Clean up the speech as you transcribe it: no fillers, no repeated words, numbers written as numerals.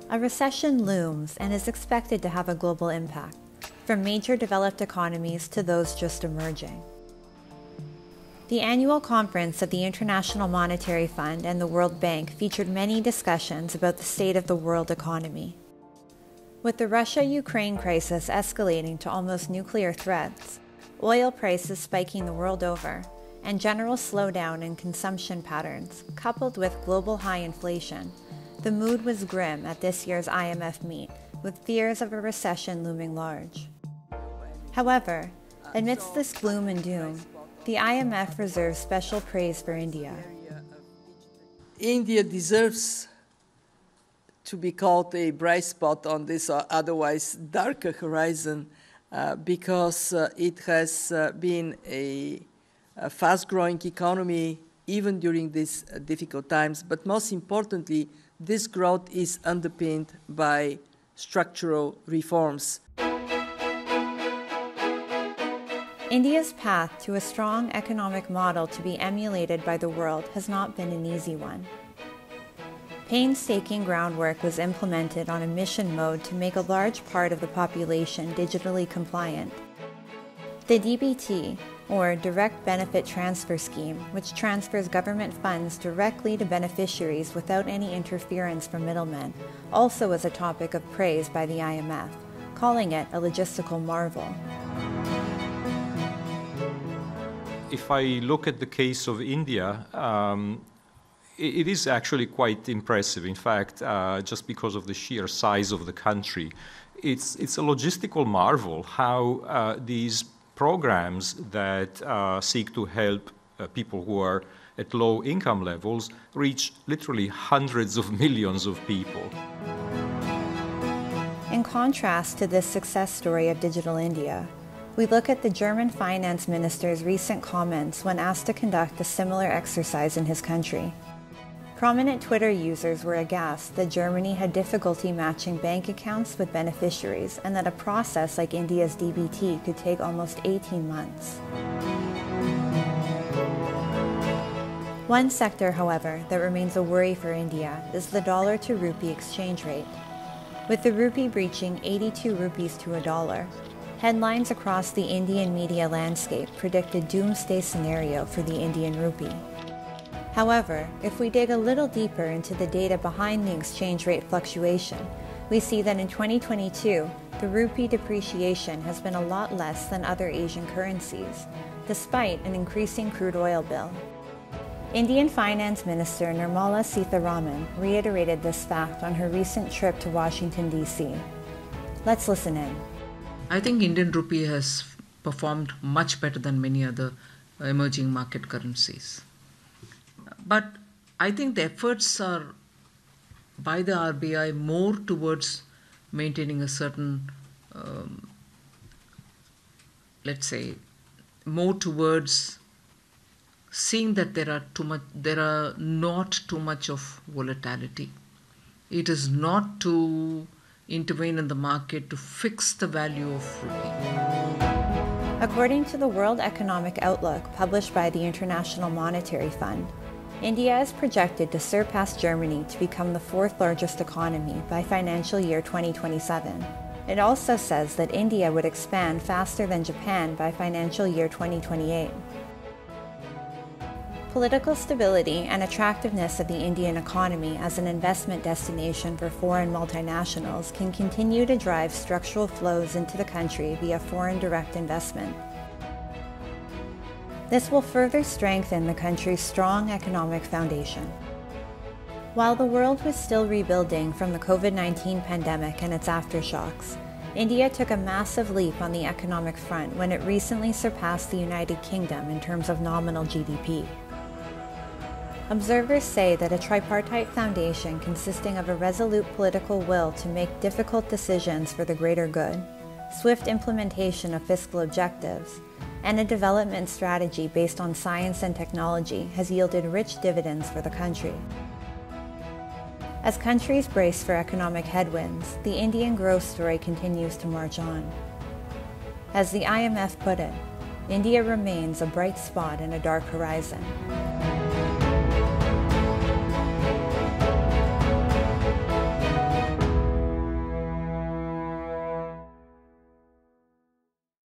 A recession looms and is expected to have a global impact, from major developed economies to those just emerging. The annual conference of the International Monetary Fund and the World Bank featured many discussions about the state of the world economy. With the Russia-Ukraine crisis escalating to almost nuclear threats, oil prices spiking the world over, and general slowdown in consumption patterns, coupled with global high inflation, the mood was grim at this year's IMF meet, with fears of a recession looming large. However, amidst this gloom and doom, the IMF reserves special praise for India. India deserves to be called a bright spot on this otherwise darker horizon because it has been a fast-growing economy even during these difficult times. But most importantly, this growth is underpinned by structural reforms. India's path to a strong economic model to be emulated by the world has not been an easy one. Painstaking groundwork was implemented on a mission mode to make a large part of the population digitally compliant. The DBT, or Direct Benefit Transfer Scheme, which transfers government funds directly to beneficiaries without any interference from middlemen, also was a topic of praise by the IMF, calling it a logistical marvel. If I look at the case of India, it is actually quite impressive. In fact, just because of the sheer size of the country, it's a logistical marvel how these programs that seek to help people who are at low income levels reach literally hundreds of millions of people. In contrast to this success story of Digital India, we look at the German finance minister's recent comments when asked to conduct a similar exercise in his country. Prominent Twitter users were aghast that Germany had difficulty matching bank accounts with beneficiaries and that a process like India's DBT could take almost 18 months. One sector, however, that remains a worry for India is the dollar to rupee exchange rate. With the rupee breaching 82 rupees to a dollar, headlines across the Indian media landscape predict a doomsday scenario for the Indian rupee. However, if we dig a little deeper into the data behind the exchange rate fluctuation, we see that in 2022, the rupee depreciation has been a lot less than other Asian currencies, despite an increasing crude oil bill. Indian Finance Minister Nirmala Sitharaman reiterated this fact on her recent trip to Washington, D.C. Let's listen in. I think Indian rupee has performed much better than many other emerging market currencies. But I think the efforts are by the RBI more towards maintaining a certain, let's say, more towards seeing that there are not too much of volatility. It is not to intervene in the market to fix the value of rupee. According to the World Economic Outlook published by the International Monetary Fund, India is projected to surpass Germany to become the fourth largest economy by financial year 2027. It also says that India would expand faster than Japan by financial year 2028. Political stability and attractiveness of the Indian economy as an investment destination for foreign multinationals can continue to drive structural flows into the country via foreign direct investment. This will further strengthen the country's strong economic foundation. While the world was still rebuilding from the COVID-19 pandemic and its aftershocks, India took a massive leap on the economic front when it recently surpassed the United Kingdom in terms of nominal GDP. Observers say that a tripartite foundation consisting of a resolute political will to make difficult decisions for the greater good, swift implementation of fiscal objectives, and a development strategy based on science and technology has yielded rich dividends for the country. As countries brace for economic headwinds, the Indian growth story continues to march on. As the IMF put it, India remains a bright spot in a dark horizon.